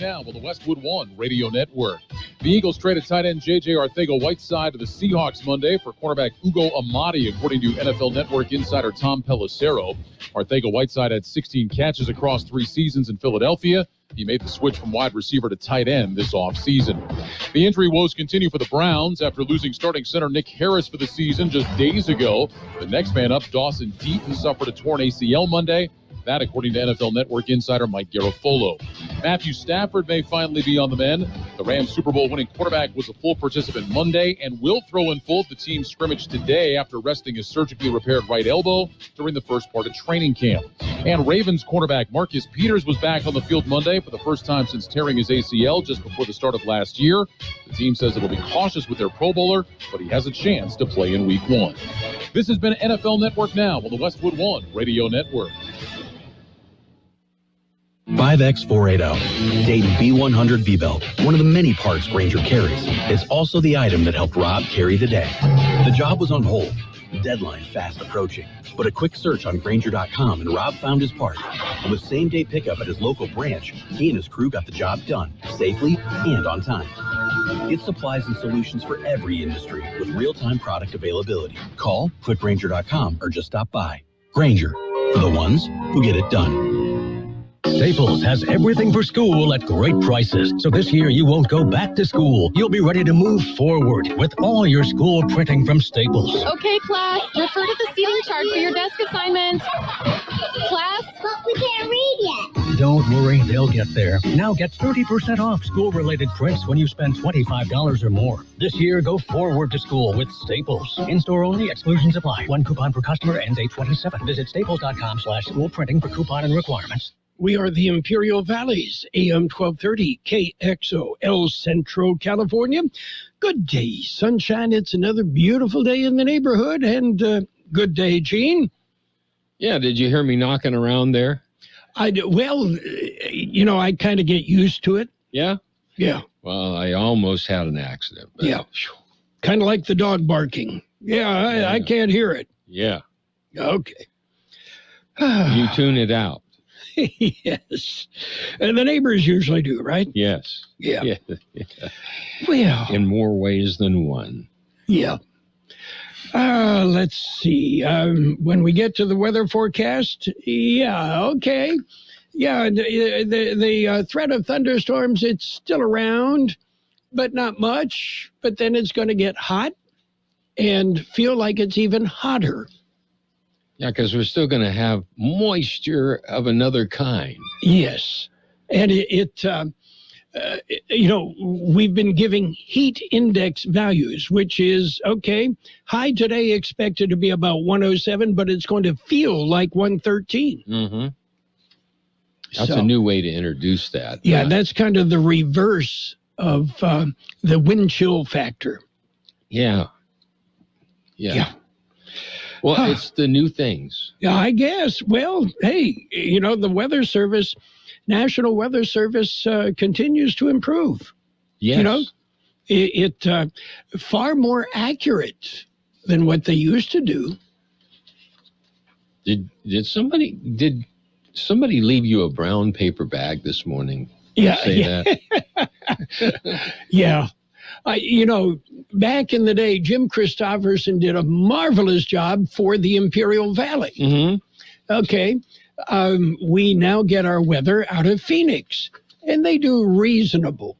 Now with the Westwood One Radio Network. The Eagles traded tight end J.J. Arcega-Whiteside to the Seahawks Monday for cornerback Ugo Amadi, according to NFL Network insider Tom Pelissero. Arcega-Whiteside had 16 catches across 3 seasons in Philadelphia. He made the switch from wide receiver to tight end this offseason. The injury woes continue for the Browns after losing starting center Nick Harris for the season just days ago. The next man up, Dawson Deaton, suffered a torn ACL Monday. That, according to NFL Network insider Mike Garafolo. Matthew Stafford may finally be on the mend. The Rams Super Bowl winning quarterback was a full participant Monday and will throw in full at the team's scrimmage today after resting his surgically repaired right elbow during the first part of training camp. And Ravens cornerback Marcus Peters was back on the field Monday for the first time since tearing his ACL just before the start of last year. The team says it will be cautious with their Pro Bowler, but he has a chance to play in Week 1. This has been NFL Network Now on the Westwood One Radio Network. 5X480, Dayton B100 V-Belt, one of the many parts Grainger carries. It's also the item that helped Rob carry the day. The job was on hold, deadline fast approaching, but a quick search on Grainger.com and Rob found his part. And with same-day pickup at his local branch, he and his crew got the job done, safely and on time. Get supplies and solutions for every industry with real-time product availability. Call, click Grainger.com, or just stop by. Grainger, for the ones who get it done. Staples has everything for school at great prices. So this year you won't go back to school. You'll be ready to move forward with all your school printing from Staples. Okay, class, refer to the seating chart for your desk assignment. Class? But we can't read yet. Don't worry, they'll get there. Now get 30% off school-related prints when you spend $25 or more. This year, go forward to school with Staples. In-store only, exclusions apply. 1 coupon per customer, ends 8/27. Visit staples.com/school printing for coupon and requirements. We are the Imperial Valleys, AM 1230, KXO, El Centro, California. Good day, sunshine. It's another beautiful day in the neighborhood. And good day, Gene. Yeah, did you hear me knocking around there? Well, I kind of get used to it. Yeah? Yeah. Well, I almost had an accident. But... Yeah. Kind of like the dog barking. Yeah, I can't hear it. Yeah. Okay. You tune it out. Yes. And the neighbors usually do, right? Yes. Yeah. Yeah. Well. In more ways than one. Yeah. Let's see. When we get to the weather forecast, yeah, okay. Yeah, the threat of thunderstorms, it's still around, but not much. But then it's going to get hot and feel like it's even hotter. Yeah, because we're still going to have moisture of another kind. Yes. And we've been giving heat index values, which is, okay, high today expected to be about 107, but it's going to feel like 113. Mm-hmm. That's a new way to introduce that. Yeah, that's kind of the reverse of the wind chill factor. Yeah. Well, it's the new things. Yeah, I guess. Well, hey, the Weather Service, National Weather Service continues to improve. Yes. It far more accurate than what they used to do. Did somebody leave you a brown paper bag this morning? Yeah. Say that. Yeah. Back in the day, Jim Christopherson did a marvelous job for the Imperial Valley. Mm-hmm. Okay. We now get our weather out of Phoenix, and they do reasonable.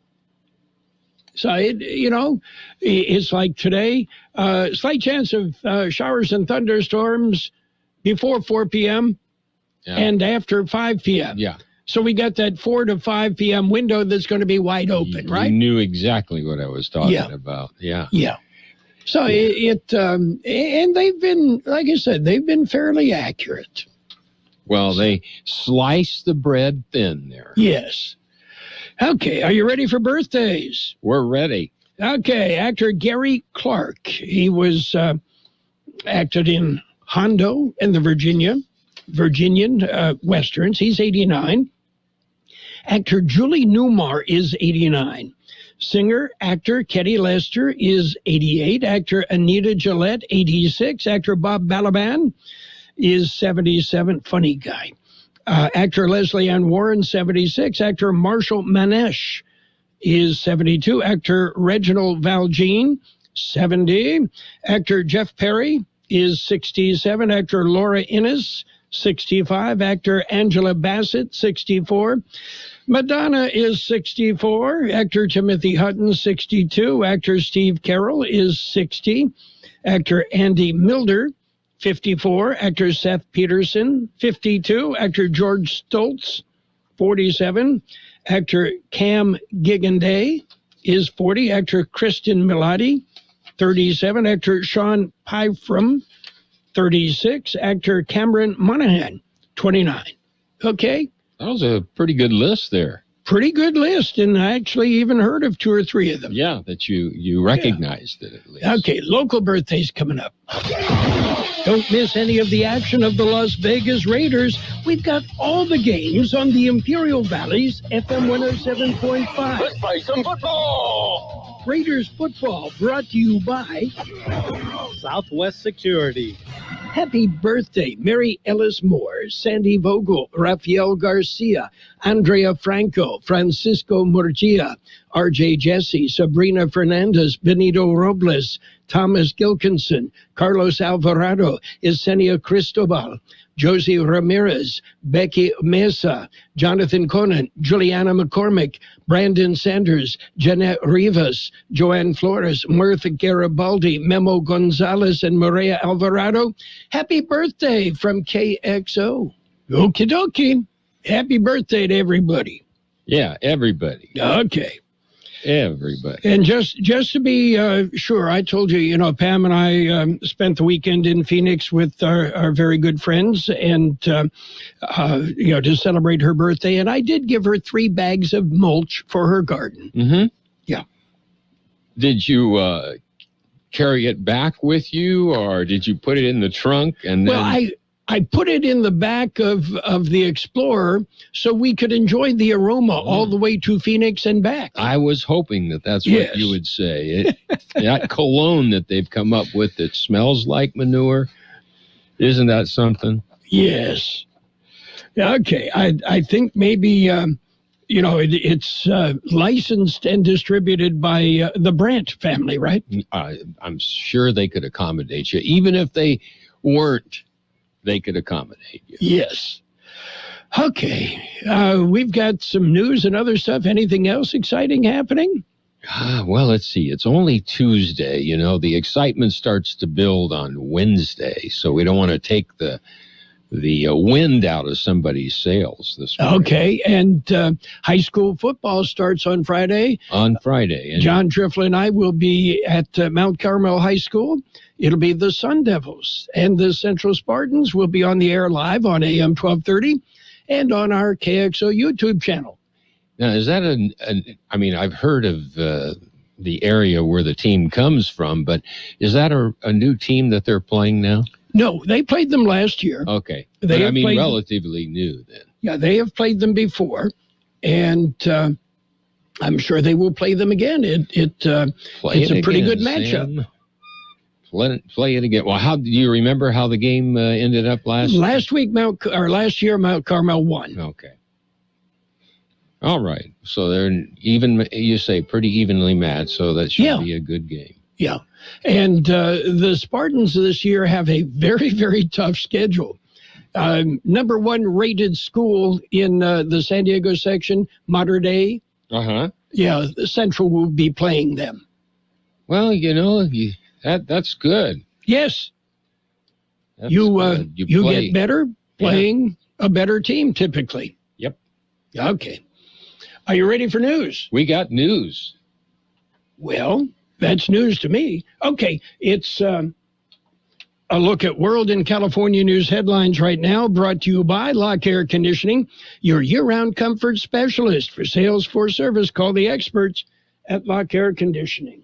So, it's like today, slight chance of showers and thunderstorms before 4 p.m. and after 5 p.m. Yeah. So we got that 4 to 5 p.m. window that's going to be wide open, right? You knew exactly what I was talking about. Yeah. Yeah. So and they've been, like I said, they've been fairly accurate. Well, they slice the bread thin there. Yes. Okay. Are you ready for birthdays? We're ready. Okay. Actor Gary Clark. He was acted in Hondo and the Virginian Westerns. He's 89. Actor Julie Newmar is 89. Singer, actor Ketty Lester is 88. Actor Anita Gillette, 86. Actor Bob Balaban is 77. Funny guy. Actor Leslie Ann Warren, 76. Actor Marshall Manesh is 72. Actor Reginald Valjean, 70. Actor Jeff Perry is 67. Actor Laura Innes, 65. Actor Angela Bassett, 64. Madonna is 64. Actor Timothy Hutton, 62. Actor Steve Carroll is 60. Actor Andy Milder, 54. Actor Seth Peterson, 52. Actor George Stoltz, 47. Actor Cam Giganday is 40. Actor Kristen Milotti, 37. Actor Sean Pyfrom, 36. Actor Cameron Monaghan, 29. Okay. That was a pretty good list there. Pretty good list, and I actually even heard of 2 or 3 of them. Yeah, that you recognized it at least. Okay, local birthdays coming up. Don't miss any of the action of the Las Vegas Raiders. We've got all the games on the Imperial Valley's FM 107.5. Let's play some football! Raiders football brought to you by Southwest Security. Happy birthday, Mary Ellis Moore, Sandy Vogel, Rafael Garcia, Andrea Franco, Francisco Murgia, RJ Jesse, Sabrina Fernandez, Benito Robles, Thomas Gilkinson, Carlos Alvarado, Yesenia Cristobal, Josie Ramirez, Becky Mesa, Jonathan Conan, Juliana McCormick, Brandon Sanders, Jeanette Rivas, Joanne Flores, Mirtha Garibaldi, Memo Gonzalez, and Maria Alvarado. Happy birthday from KXO. Okie dokie. Happy birthday to everybody. Yeah, everybody. Okay. Everybody. And just to be sure, I told you, Pam and I spent the weekend in Phoenix with our very good friends and, to celebrate her birthday. And I did give her 3 bags of mulch for her garden. Mm-hmm. Yeah. Did you carry it back with you, or did you put it in the trunk? And then... Well, I put it in the back of the Explorer so we could enjoy the aroma all the way to Phoenix and back. I was hoping that's what you would say. That cologne that they've come up with that smells like manure, isn't that something? Yes. Okay. I think maybe, it's licensed and distributed by the Brandt family, right? I'm sure they could accommodate you. Even if they weren't, they could accommodate you. Yes. Okay. We've got some news and other stuff. Anything else exciting happening? Well, let's see. It's only Tuesday. The excitement starts to build on Wednesday, so we don't want to take the wind out of somebody's sails this morning. Okay. And high school football starts on Friday. On Friday. And John Triffle and I will be at Mount Carmel High School. It'll be the Sun Devils, and the Central Spartans will be on the air live on AM 1230 and on our KXO YouTube channel. Now, is that I've heard of the area where the team comes from, but is that a new team that they're playing now? No, they played them last year. Okay. Relatively new then. Yeah, they have played them before, and I'm sure they will play them again. It's a pretty good matchup. Sam. Play it again. Well, how do you remember how the game ended up last year? Mount Carmel won. Okay. All right. So they're even. You say pretty evenly matched. So that should be a good game. Yeah, and the Spartans this year have a very, very tough schedule. Number 1 rated school in the San Diego section, Mater Dei. Yeah, the Central will be playing them. Well, that's good. Yes. You get better playing a better team typically. Yep. Okay. Are you ready for news? We got news. Well, that's news to me. Okay, it's a look at World and California news headlines right now, brought to you by Lock Air Conditioning, your year-round comfort specialist. For sales, for service, call the experts at Lock Air Conditioning.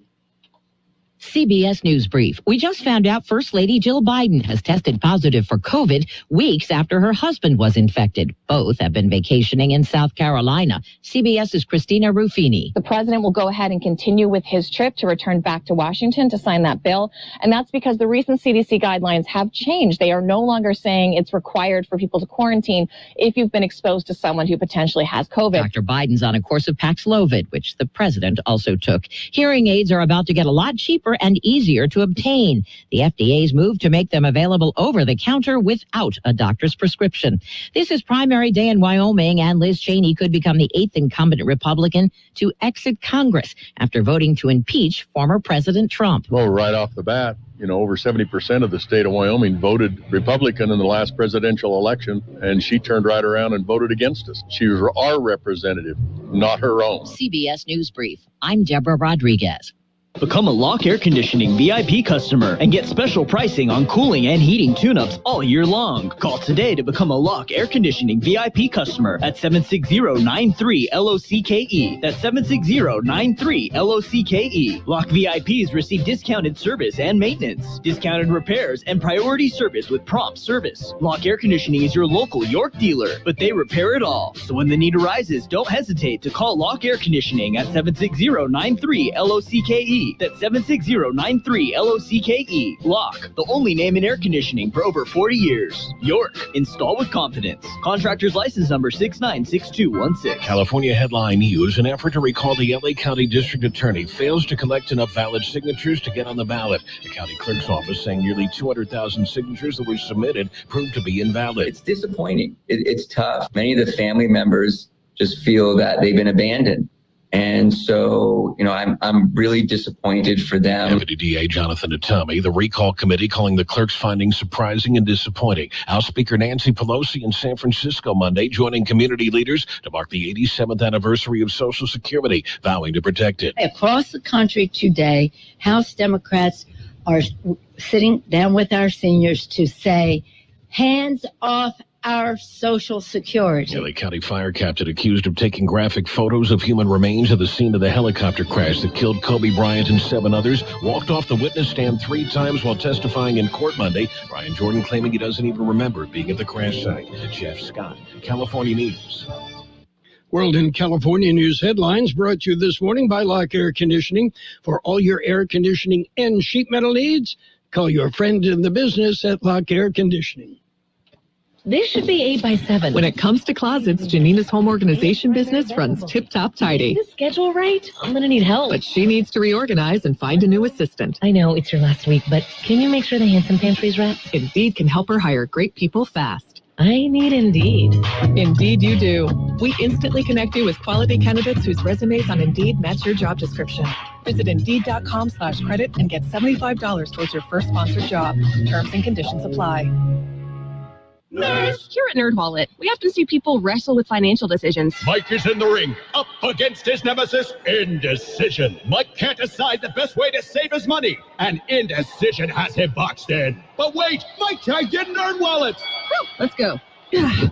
CBS News Brief. We just found out First Lady Jill Biden has tested positive for COVID weeks after her husband was infected. Both have been vacationing in South Carolina. CBS's Christina Ruffini. The president will go ahead and continue with his trip to return back to Washington to sign that bill. And that's because the recent CDC guidelines have changed. They are no longer saying it's required for people to quarantine if you've been exposed to someone who potentially has COVID. Dr. Biden's on a course of Paxlovid, which the president also took. Hearing aids are about to get a lot cheaper and easier to obtain. The FDA's move to make them available over the counter without a doctor's prescription. This is primary day in Wyoming, and Liz Cheney could become the 8th incumbent Republican to exit Congress after voting to impeach former President Trump. Well, right off the bat, over 70% of the state of Wyoming voted Republican in the last presidential election, and she turned right around and voted against us. She was our representative, not her own. CBS News Brief. I'm Deborah Rodriguez. Become a Lock Air Conditioning VIP customer and get special pricing on cooling and heating tune-ups all year long. Call today to become a Lock Air Conditioning VIP customer at 760-93-LOCKE. That's 760-93-LOCKE. Lock VIPs receive discounted service and maintenance, discounted repairs, and priority service with prompt service. Lock Air Conditioning is your local York dealer, but they repair it all. So when the need arises, don't hesitate to call Lock Air Conditioning at 760-93-LOCKE. That's 760-93-LOCKE. Lock, the only name in air conditioning for over 40 years. York, install with confidence. Contractor's license number 696216. California headline news: an effort to recall the LA County District Attorney fails to collect enough valid signatures to get on the ballot. The county clerk's office saying nearly 200,000 signatures that were submitted proved to be invalid. It's disappointing. It's tough. Many of the family members just feel that they've been abandoned. And so, I'm really disappointed for them. Deputy DA Jonathan Atami, the recall committee, calling the clerk's findings surprising and disappointing. House Speaker Nancy Pelosi in San Francisco Monday, joining community leaders to mark the 87th anniversary of Social Security, vowing to protect it. Across the country today, House Democrats are sitting down with our seniors to say, hands off our Social Security. LA County fire captain accused of taking graphic photos of human remains at the scene of the helicopter crash that killed Kobe Bryant and 7 others walked off the witness stand 3 times while testifying in court Monday. Brian Jordan claiming he doesn't even remember being at the crash site. Jeff Scott, California News. World in California News headlines brought to you this morning by Lock Air Conditioning. For all your air conditioning and sheet metal needs, call your friend in the business at Lock Air Conditioning. This should be 8 by 7. When it comes to closets, Janina's home organization business runs tip-top tidy. Is the schedule right? I'm going to need help. But she needs to reorganize and find a new assistant. I know it's your last week, but can you make sure the Handsome Pantry's wrapped? Indeed can help her hire great people fast. I need Indeed. Indeed you do. We instantly connect you with quality candidates whose resumes on Indeed match your job description. Visit Indeed.com/credit and get $75 towards your first sponsored job. Terms and conditions apply. Nurse. Here at NerdWallet, we often see people wrestle with financial decisions. Mike is in the ring, up against his nemesis, indecision. Mike can't decide the best way to save his money, and indecision has him boxed in. But wait, Mike tagged in NerdWallet. Let's go.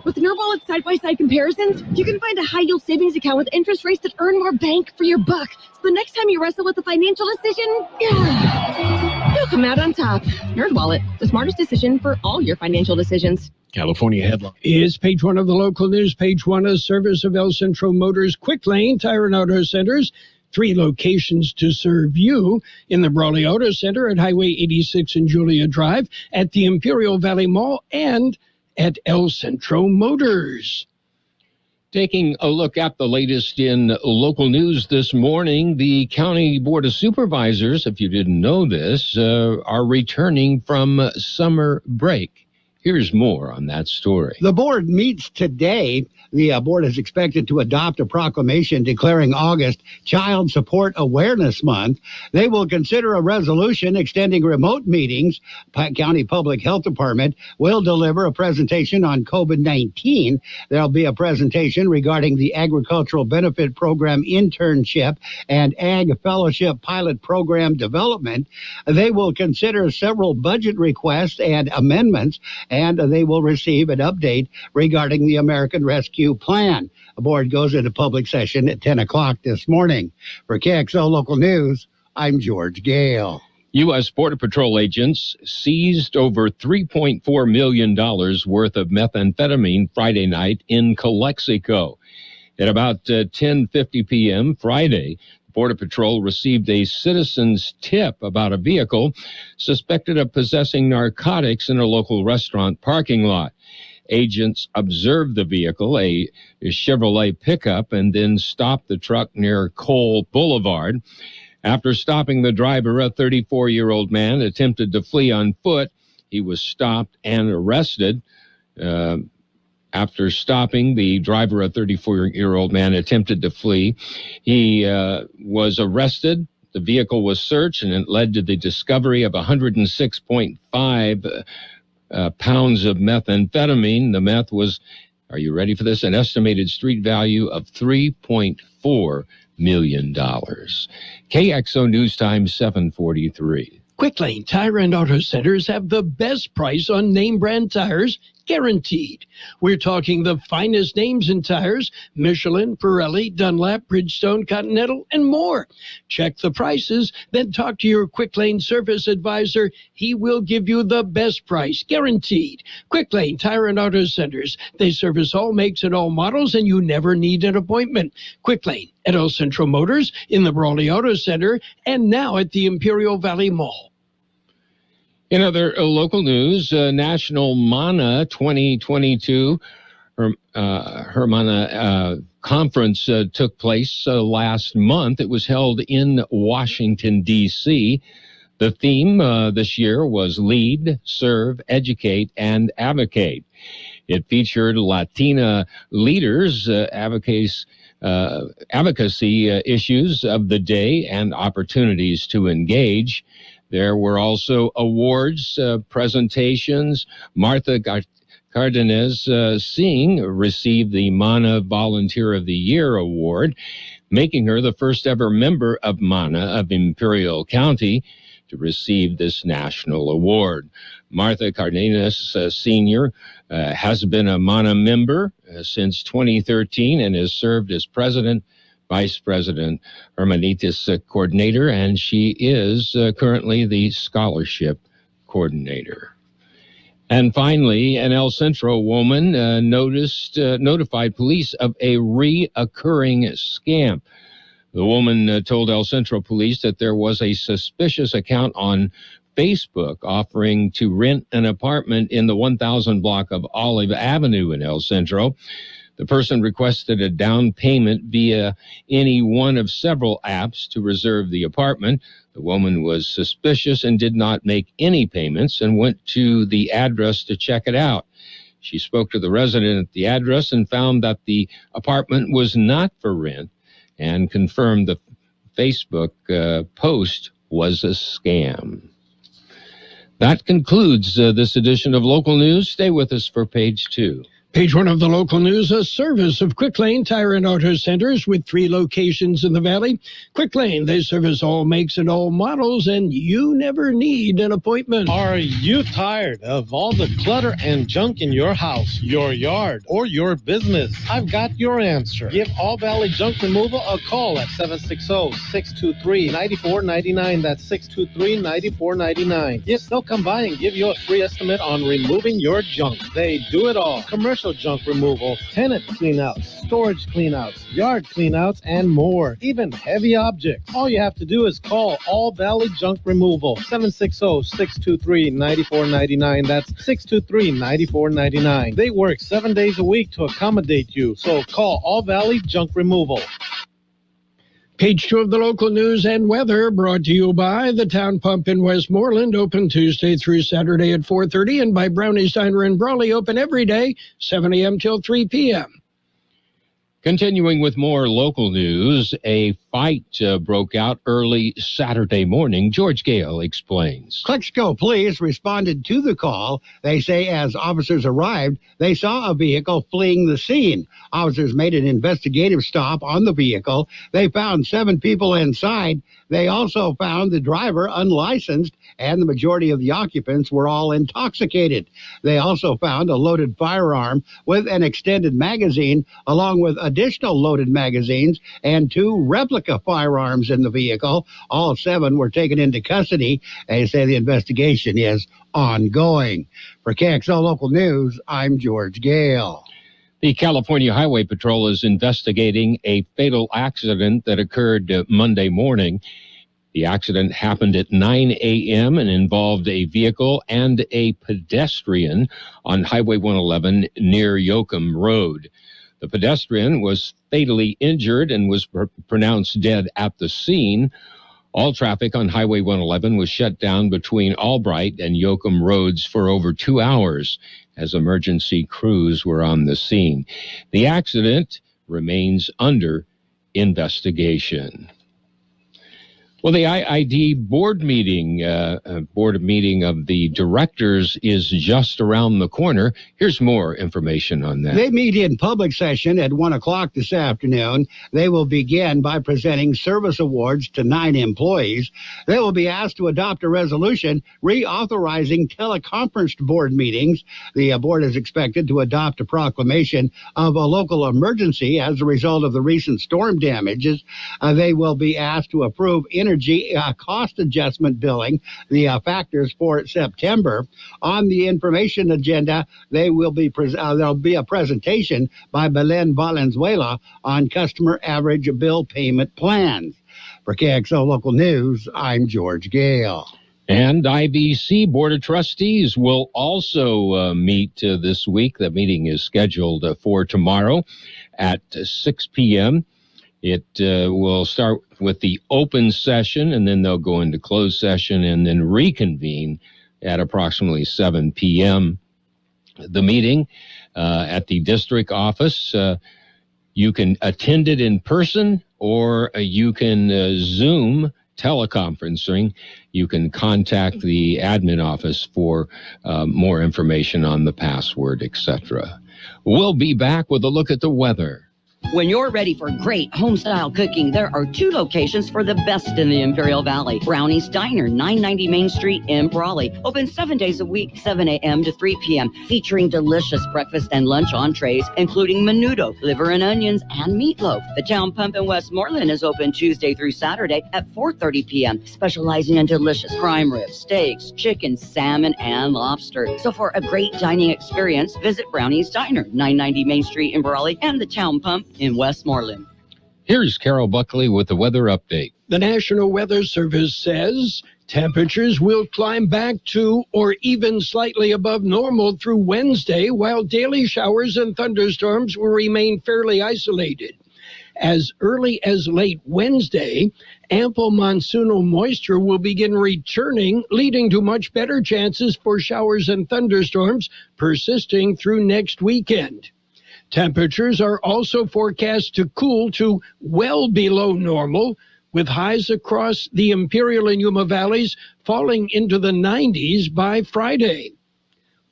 With NerdWallet side-by-side comparisons, you can find a high-yield savings account with interest rates that earn more bank for your buck. So the next time you wrestle with a financial decision, you'll come out on top. NerdWallet, the smartest decision for all your financial decisions. California headline is page 1 of the local news. Page 1, a service of El Centro Motors Quick Lane Tire and Auto Centers. 3 locations to serve you: in the Brawley Auto Center at Highway 86 and Julia Drive, at the Imperial Valley Mall, and at El Centro Motors. Taking a look at the latest in local news this morning, the County Board of Supervisors, if you didn't know this, are returning from summer break. Here's more on that story. The board meets today. The board is expected to adopt a proclamation declaring August Child Support Awareness Month. They will consider a resolution extending remote meetings. County Public Health Department will deliver a presentation on COVID-19. There'll be a presentation regarding the Agricultural Benefit Program internship and Ag Fellowship Pilot Program development. They will consider several budget requests and amendments, and they will receive an update regarding the American Rescue Plan. The board goes into public session at 10 o'clock this morning. For KXO Local News, I'm George Gale. U.S. Border Patrol agents seized over $3.4 million worth of methamphetamine Friday night in Calexico. At about 10:50 p.m. Friday, Border Patrol received a citizen's tip about a vehicle suspected of possessing narcotics in a local restaurant parking lot. Agents observed the vehicle, a Chevrolet pickup, and then stopped the truck near Cole Boulevard. After stopping the driver, a 34-year-old man attempted to flee on foot. He was stopped and arrested. After stopping the driver, a 34-year-old man attempted to flee. He was arrested. The vehicle was searched, and it led to the discovery of 106.5 pounds of methamphetamine. The meth was, are you ready for this, an estimated street value of $3.4 million. KXO News Time 743. Quick Lane Tire and Auto Centers have the best price on name brand tires, guaranteed. We're talking the finest names in tires: Michelin, Pirelli, Dunlap, Bridgestone, Continental, and more. Check the prices, then talk to your Quick Lane service advisor. He will give you the best price, guaranteed. Quick Lane Tire and Auto Centers. They service all makes and all models, and you never need an appointment. Quick Lane at El Centro Motors, in the Brawley Auto Center, and now at the Imperial Valley Mall. In other local news, National MANA 2022 Hermana conference took place last month. It was held in Washington, D.C. The theme this year was Lead, Serve, Educate, and Advocate. It featured Latina leaders, advocacy issues of the day, and opportunities to engage. There were also awards, presentations. Martha Cardenas Singh received the MANA Volunteer of the Year Award, making her the first ever member of MANA of Imperial County to receive this national award. Martha Cardenas Sr. Has been a MANA member since 2013 and has served as president, Vice President, Hermanitas Coordinator, and she is currently the Scholarship Coordinator. And finally, an El Centro woman notified police of a reoccurring scam. The woman told El Centro police that there was a suspicious account on Facebook offering to rent an apartment in the 1000 block of Olive Avenue in El Centro. The person requested a down payment via any one of several apps to reserve the apartment. The woman was suspicious and did not make any payments and went to the address to check it out. She spoke to the resident at the address and found that the apartment was not for rent and confirmed the Facebook post was a scam. That concludes this edition of Local News. Stay with us for page 2. Page 1 of the local news, a service of Quick Lane Tire and Auto Centers with 3 locations in the Valley. Quick Lane, they service all makes and all models, and you never need an appointment. Are you tired of all the clutter and junk in your house, your yard, or your business? I've got your answer. Give All Valley Junk Removal a call at 760-623-9499. That's 623-9499. Yes, they'll come by and give you a free estimate on removing your junk. They do it all. Commercial junk removal, tenant cleanouts, storage cleanouts, yard cleanouts, and more. Even heavy objects. All you have to do is call All Valley Junk Removal. 760-623-9499. That's 623-9499. They work 7 days a week to accommodate you. So call All Valley Junk Removal. Page 2 of the local news and weather brought to you by the Town Pump in Westmoreland, open Tuesday through Saturday at 4:30, and by Brownie's Diner in Brawley, open every day, 7 a.m. till 3 p.m. Continuing with more local news, a fight broke out early Saturday morning. George Gale explains. Kxo police responded to the call. They say as officers arrived, they saw a vehicle fleeing the scene. Officers made an investigative stop on the vehicle. They found 7 people inside. They also found the driver unlicensed, and the majority of the occupants were all intoxicated. They also found a loaded firearm with an extended magazine, along with additional loaded magazines and 2 replica replica firearms in the vehicle. All 7 were taken into custody. They say the investigation is ongoing. For Kxo Local News, I'm George Gale. The California Highway Patrol is investigating a fatal accident that occurred Monday morning. The accident happened at 9 a.m. and involved a vehicle and a pedestrian on Highway 111 near Yoakum Road. The pedestrian was fatally injured and was pronounced dead at the scene. All traffic on Highway 111 was shut down between Albright and Yoakum Roads for over 2 hours as emergency crews were on the scene. The accident remains under investigation. Well, the IID board meeting of the directors is just around the corner. Here's more information on that. They meet in public session at 1 o'clock this afternoon. They will begin by presenting service awards to 9 employees. They will be asked to adopt a resolution reauthorizing teleconferenced board meetings. The board is expected to adopt a proclamation of a local emergency as a result of the recent storm damages. They will be asked to approve energy cost adjustment billing, the factors for September. On the information agenda, there'll be a presentation by Belen Valenzuela on customer average bill payment plans. For KXO Local News, I'm George Gale. And IBC Board of Trustees will also meet this week. The meeting is scheduled for tomorrow at 6 p.m. It will start with the open session, and then they'll go into closed session and then reconvene at approximately 7 p.m. The meeting at the district office, you can attend it in person or you can Zoom teleconferencing. You can contact the admin office for more information on the password, etc. We'll be back with a look at the weather. When you're ready for great home-style cooking, there are 2 locations for the best in the Imperial Valley. Brownie's Diner, 990 Main Street in Brawley. Open 7 days a week, 7 a.m. to 3 p.m., featuring delicious breakfast and lunch entrees, including menudo, liver and onions, and meatloaf. The Town Pump in Westmoreland is open Tuesday through Saturday at 4:30 p.m., specializing in delicious prime rib, steaks, chicken, salmon, and lobster. So for a great dining experience, visit Brownie's Diner, 990 Main Street in Brawley, and the Town Pump in Westmoreland. Here's Carroll Buckley with the weather update. The National Weather Service says temperatures will climb back to or even slightly above normal through Wednesday, while daily showers and thunderstorms will remain fairly isolated. As early as late Wednesday, ample monsoonal moisture will begin returning, leading to much better chances for showers and thunderstorms persisting through next weekend. Temperatures are also forecast to cool to well below normal, with highs across the Imperial and Yuma valleys falling into the 90s by Friday.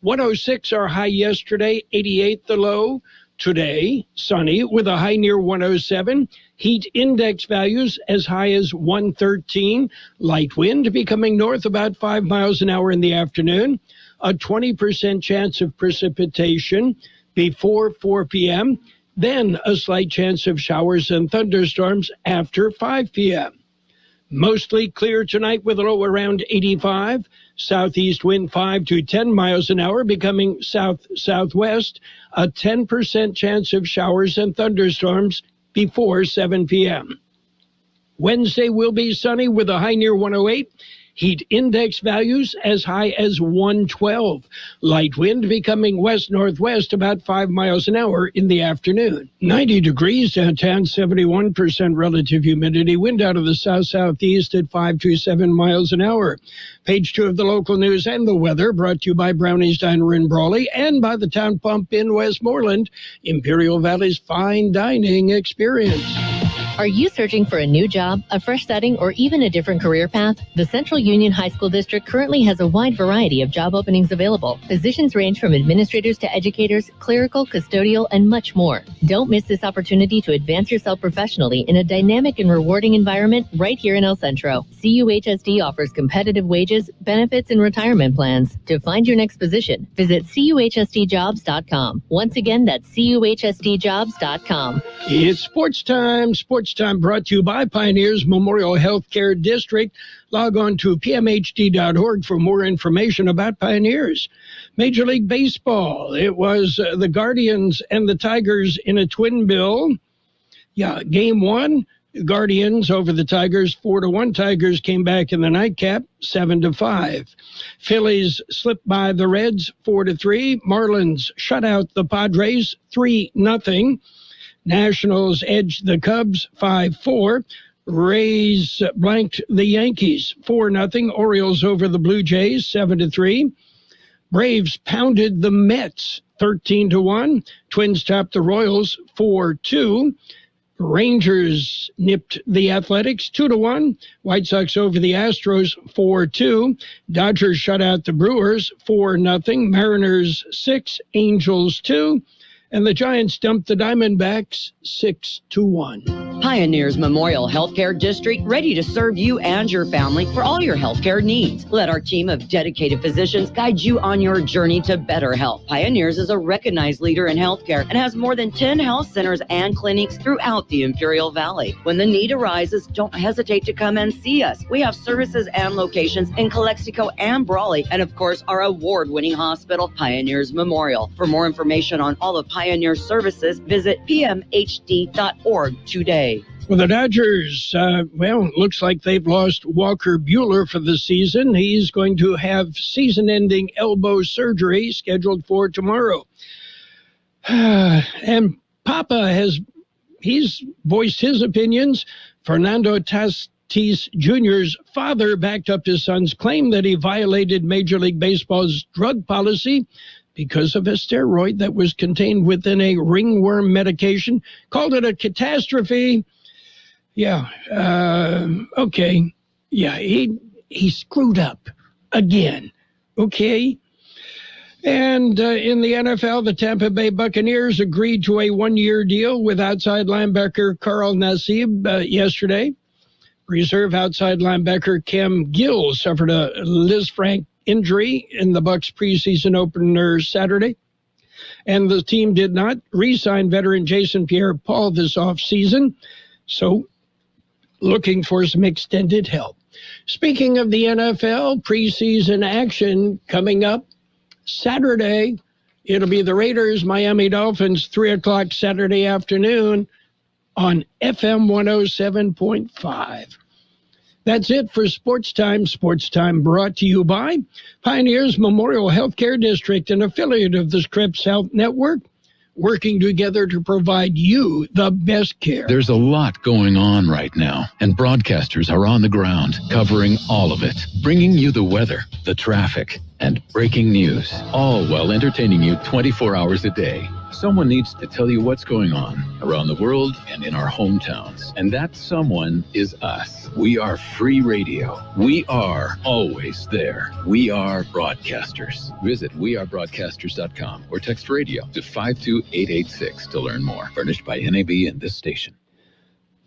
106 our high yesterday, 88 the low. Today, sunny with a high near 107. Heat index values as high as 113. Light wind becoming north about 5 miles an hour in the afternoon. A 20% chance of precipitation before 4 p.m., then a slight chance of showers and thunderstorms after 5 p.m. Mostly clear tonight with a low around 85. Southeast wind 5 to 10 miles an hour, becoming south-southwest. A 10% chance of showers and thunderstorms before 7 p.m. Wednesday will be sunny with a high near 108. Heat index values as high as 112. Light wind becoming west-northwest about 5 miles an hour in the afternoon. 90 degrees downtown, 71% relative humidity. Wind out of the south-southeast at 5 to 7 miles an hour. Page 2 of the local news and the weather brought to you by Brownie's Diner in Brawley and by the Town Pump in Westmoreland, Imperial Valley's fine dining experience. Are you searching for a new job, a fresh setting, or even a different career path? The Central Union High School District currently has a wide variety of job openings available. Positions range from administrators to educators, clerical, custodial, and much more. Don't miss this opportunity to advance yourself professionally in a dynamic and rewarding environment right here in El Centro. CUHSD offers competitive wages, benefits, and retirement plans. To find your next position, visit CUHSDjobs.com. Once again, that's CUHSDjobs.com. It's sports time. Sports Sports Time brought to you by Pioneers Memorial Healthcare District. Log on to pmhd.org for more information about Pioneers. Major League Baseball. It was the Guardians and the Tigers in a twin bill. Yeah, game one, Guardians over the Tigers, 4-1. Tigers came back in the nightcap, 7-5. Phillies slipped by the Reds, 4-3. Marlins shut out the Padres, 3-0. Nationals edged the Cubs, 5-4. Rays blanked the Yankees, 4-0. Orioles over the Blue Jays, 7-3. Braves pounded the Mets, 13-1. Twins topped the Royals, 4-2. Rangers nipped the Athletics 2-1. White Sox over the Astros 4-2. Dodgers shut out the Brewers 4-0. Mariners 6, Angels 2. And the Giants dumped the Diamondbacks 6-1. Pioneers Memorial Healthcare District, ready to serve you and your family for all your healthcare needs. Let our team of dedicated physicians guide you on your journey to better health. Pioneers is a recognized leader in healthcare and has more than 10 health centers and clinics throughout the Imperial Valley. When the need arises, don't hesitate to come and see us. We have services and locations in Calexico and Brawley, and of course, our award-winning hospital, Pioneers Memorial. For more information on all of Pioneer services, visit pmhd.org today. Well, the Dodgers, looks like they've lost Walker Buehler for the season. He's going to have season-ending elbow surgery scheduled for tomorrow. And Papa he's voiced his opinions. Fernando Tatis Jr.'s father backed up his son's claim that he violated Major League Baseball's drug policy because of a steroid that was contained within a ringworm medication, called it a catastrophe. Yeah, okay. Yeah, he screwed up again, okay? And in the NFL, the Tampa Bay Buccaneers agreed to a one-year deal with outside linebacker Carl Nassib yesterday. Reserve outside linebacker Cam Gill suffered a Liz Frank injury in the Bucs preseason opener Saturday. And the team did not re-sign veteran Jason Pierre-Paul this offseason. So looking for some extended help. Speaking of the NFL, preseason action coming up Saturday. It'll be the Raiders, Miami Dolphins, 3 o'clock Saturday afternoon on FM 107.5. That's it for Sports Time. Sports Time brought to you by Pioneers Memorial Healthcare District, an affiliate of the Scripps Health Network, working together to provide you the best care. There's a lot going on right now, and broadcasters are on the ground covering all of it, bringing you the weather, the traffic, and breaking news, all while entertaining you 24 hours a day. Someone needs to tell you what's going on around the world and in our hometowns. And that someone is us. We are free radio. We are always there. We are broadcasters. Visit wearebroadcasters.com or text radio to 52886 to learn more. Furnished by NAB and this station.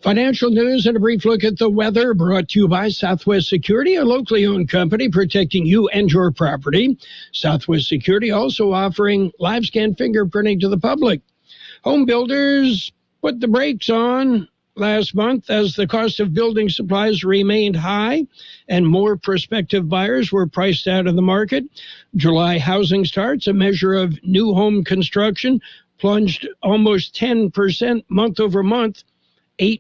Financial news and a brief look at the weather brought to you by Southwest Security, a locally owned company protecting you and your property. Southwest Security also offering live scan fingerprinting to the public. Home builders put the brakes on last month as the cost of building supplies remained high and more prospective buyers were priced out of the market. July housing starts, a measure of new home construction, plunged almost 10% month over month, 8%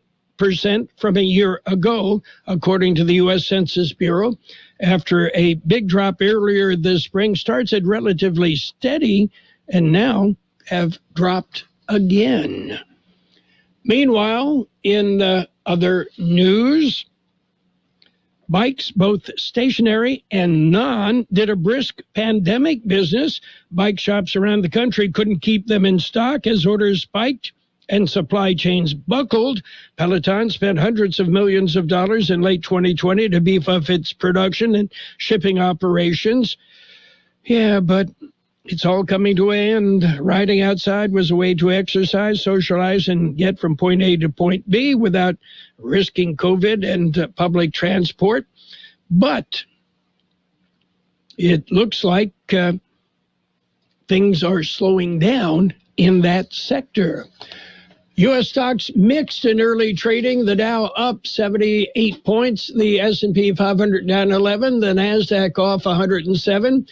from a year ago, according to the U.S. Census Bureau. After a big drop earlier this spring, starts at relatively steady and now have dropped again. Meanwhile, in other news, bikes, both stationary and non, did a brisk pandemic business. Bike shops around the country couldn't keep them in stock as orders spiked and supply chains buckled. Peloton spent hundreds of millions of dollars in late 2020 to beef up its production and shipping operations. Yeah, but it's all coming to an end. Riding outside was a way to exercise, socialize, and get from point A to point B without risking COVID and public transport. But it looks like things are slowing down in that sector. U.S. stocks mixed in early trading. The Dow up 78 points. The S&P 500 down 11. The NASDAQ off 107.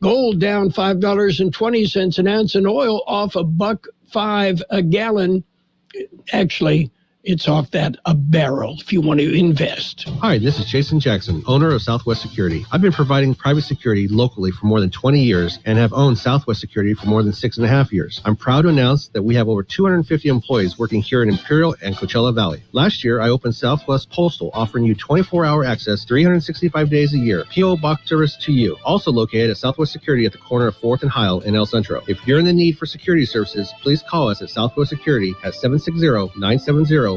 Gold down $5.20 an ounce, and oil off $1.05 a gallon. Actually, it's off that a barrel if you want to invest. Hi, this is Jason Jackson, owner of Southwest Security. I've been providing private security locally for more than 20 years and have owned Southwest Security for more than 6.5 years. I'm proud to announce that we have over 250 employees working here in Imperial and Coachella Valley. Last year, I opened Southwest Postal, offering you 24-hour access 365 days a year. P.O. Box service to you. Also located at Southwest Security at the corner of 4th and Heil in El Centro. If you're in the need for security services, please call us at Southwest Security at 760-970-4500.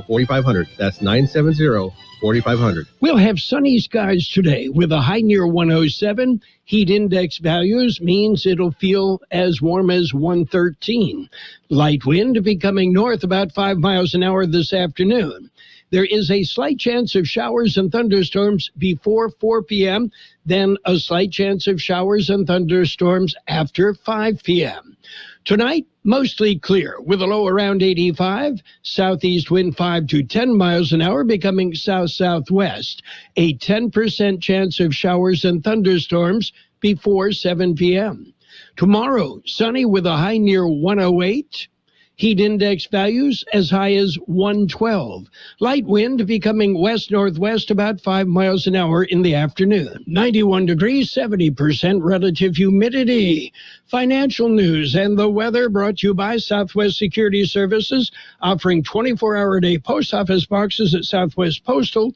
That's 970-4500. We'll have sunny skies today with a high near 107. Heat index values means it'll feel as warm as 113. Light wind becoming north about 5 miles an hour this afternoon. There is a slight chance of showers and thunderstorms before 4 p.m., then a slight chance of showers and thunderstorms after 5 p.m. Tonight, mostly clear with a low around 85, southeast wind 5 to 10 miles an hour becoming south-southwest. A 10% chance of showers and thunderstorms before 7 p.m. Tomorrow, sunny with a high near 108. Heat index values as high as 112. Light wind becoming west-northwest about 5 miles an hour in the afternoon. 91 degrees, 70% relative humidity. Financial news and the weather brought to you by Southwest Security Services, offering 24-hour-a-day post office boxes at Southwest Postal,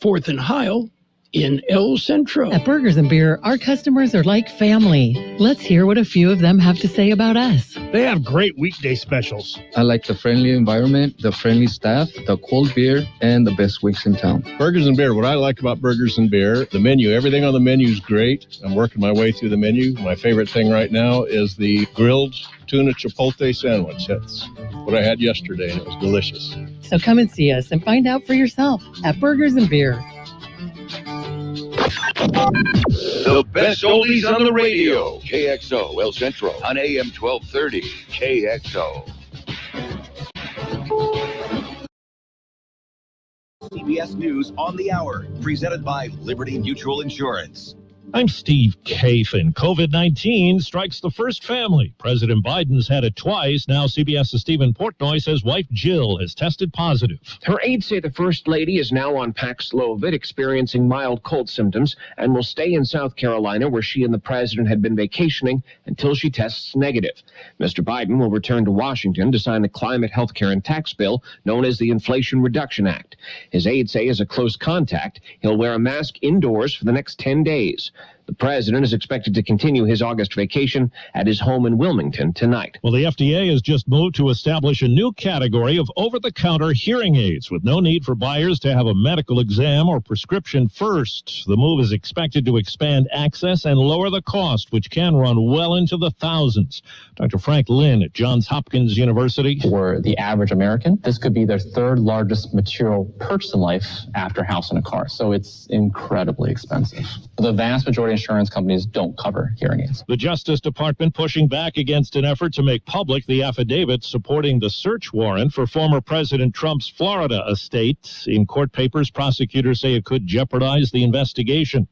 4th and Heil in El Centro. At Burgers and Beer, our customers are like family. Let's hear what a few of them have to say about us. They have great weekday specials. I like the friendly environment, the friendly staff, the cold beer, and the best wings in town. Burgers and Beer. What I like about Burgers and Beer, the menu. Everything on the menu is great. I'm working my way through the menu. My favorite thing right now is the grilled tuna chipotle sandwich. That's what I had yesterday, and it was delicious. So come and see us and find out for yourself at Burgers and Beer. The best oldies on the radio. KXO El Centro on AM 1230. KXO. CBS News on the Hour, presented by Liberty Mutual Insurance. I'm Steve Kathan. COVID-19 strikes the first family. President Biden's had it twice. Now CBS's Stephen Portnoy says wife Jill has tested positive. Her aides say the First Lady is now on Paxlovid, experiencing mild cold symptoms, and will stay in South Carolina, where she and the president had been vacationing, until she tests negative. Mr. Biden will return to Washington to sign the climate, health care, and tax bill known as the Inflation Reduction Act. His aides say as a close contact, he'll wear a mask indoors for the next 10 days. The president is expected to continue his August vacation at his home in Wilmington tonight. Well, the FDA has just moved to establish a new category of over-the-counter hearing aids with no need for buyers to have a medical exam or prescription first. The move is expected to expand access and lower the cost, which can run well into the thousands. Dr. Frank Lin at Johns Hopkins University. For the average American, this could be their third largest material purchase in life after a house and a car. So it's incredibly expensive. The vast majority of insurance companies don't cover hearing aids. The Justice Department pushing back against an effort to make public the affidavit supporting the search warrant for former President Trump's Florida estate. In court papers, prosecutors say it could jeopardize the investigation.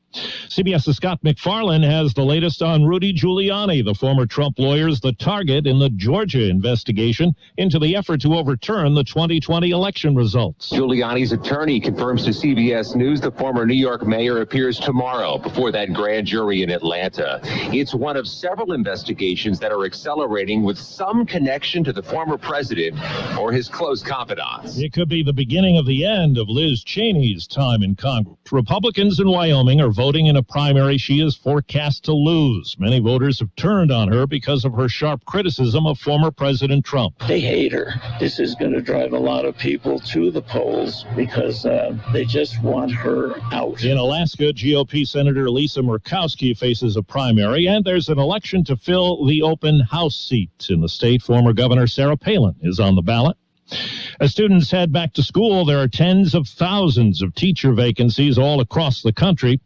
CBS's Scott McFarlane has the latest on Rudy Giuliani, the former Trump lawyer's the target in the Georgia investigation into the effort to overturn the 2020 election results. Giuliani's attorney confirms to CBS News the former New York mayor appears tomorrow before that grand jury in Atlanta. It's one of several investigations that are accelerating with some connection to the former president or his close confidants. It could be the beginning of the end of Liz Cheney's time in Congress. Republicans in Wyoming are voting in a primary she is forecast to lose. Many voters have turned on her because of her sharp criticism of former President Trump. They hate her. This is going to drive a lot of people to the polls because they just want her out. In Alaska, GOP Senator Lisa Murkowski faces a primary, and there's an election to fill the open House seat in the state. Former Governor Sarah Palin is on the ballot. As students head back to school, there are tens of thousands of teacher vacancies all across the country.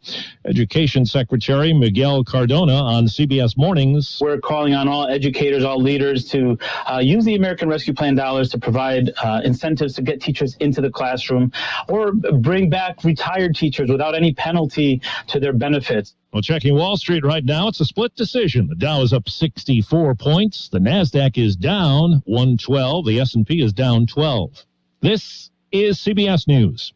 Education Secretary Miguel Cardona on CBS Mornings. We're calling on all educators, all leaders to use the American Rescue Plan dollars to provide incentives to get teachers into the classroom or bring back retired teachers without any penalty to their benefits. Well, checking Wall Street right now, it's a split decision. The Dow is up 64 points. The NASDAQ is down 112. The S&P is down 12. This is CBS News.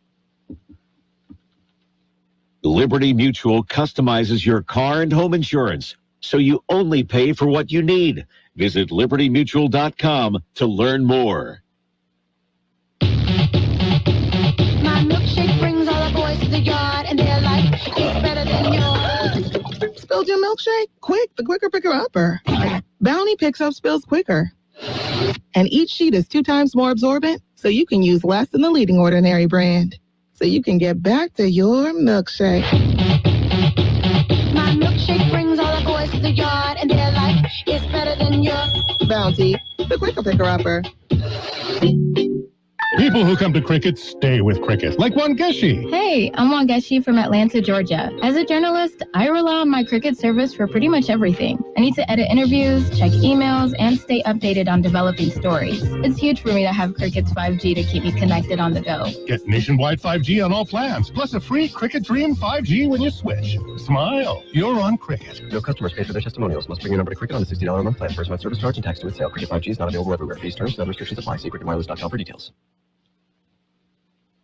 Liberty Mutual customizes your car and home insurance, so you only pay for what you need. Visit libertymutual.com to learn more. My milkshake brings all the boys to the yard, and they're like, it's better than yours. Spilled your milkshake? Quick, the quicker picker-upper. Bounty picks up spills quicker. And each sheet is 2 times more absorbent, so you can use less than the leading Ordinary brand. So you can get back to your milkshake. My milkshake brings all the boys to the yard, and they're like, it's better than yours. Bounty, the quicker picker-upper. People who come to Cricket stay with Cricket, like Wangeshi. Hey, I'm Wangeshi from Atlanta, Georgia. As a journalist, I rely on my Cricket service for pretty much everything. I need to edit interviews, check emails, and stay updated on developing stories. It's huge for me to have Cricket's 5G to keep me connected on the go. Get nationwide 5G on all plans, plus a free Cricket Dream 5G when you switch. Smile, you're on Cricket. No customers pay for their testimonials. Must bring your number to Cricket on the $60 a month plan. First month service charge and tax to its sale. Cricket 5G is not available everywhere. Fees, terms, and restrictions apply. See cricketwireless.com for details.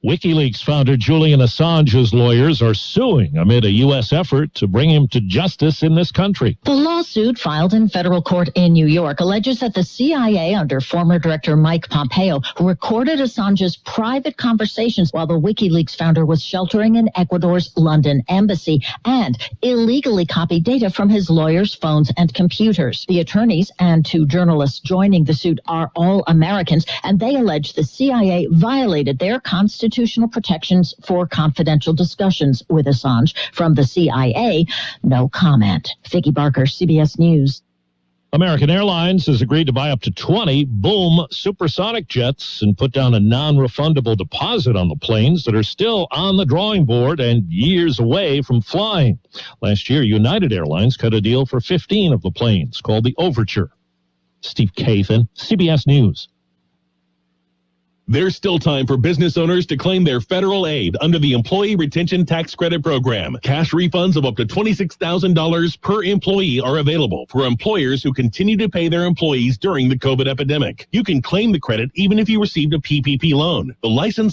WikiLeaks founder Julian Assange's lawyers are suing amid a U.S. effort to bring him to justice in this country. The lawsuit filed in federal court in New York alleges that the CIA under former director Mike Pompeo recorded Assange's private conversations while the WikiLeaks founder was sheltering in Ecuador's London embassy and illegally copied data from his lawyers' phones and computers. The attorneys and 2 journalists joining the suit are all Americans, and they allege the CIA violated their constitutional protections for confidential discussions with Assange. From the CIA, no comment. Vicki Barker, CBS News. American Airlines has agreed to buy up to 20 Boom supersonic jets and put down a non-refundable deposit on the planes that are still on the drawing board and years away from flying. Last year, United Airlines cut a deal for 15 of the planes called the Overture. Steve Kathan, CBS News. There's still time for business owners to claim their federal aid under the Employee Retention Tax Credit Program. Cash refunds of up to $26,000 per employee are available for employers who continue to pay their employees during the COVID epidemic. You can claim the credit even if you received a PPP loan. The license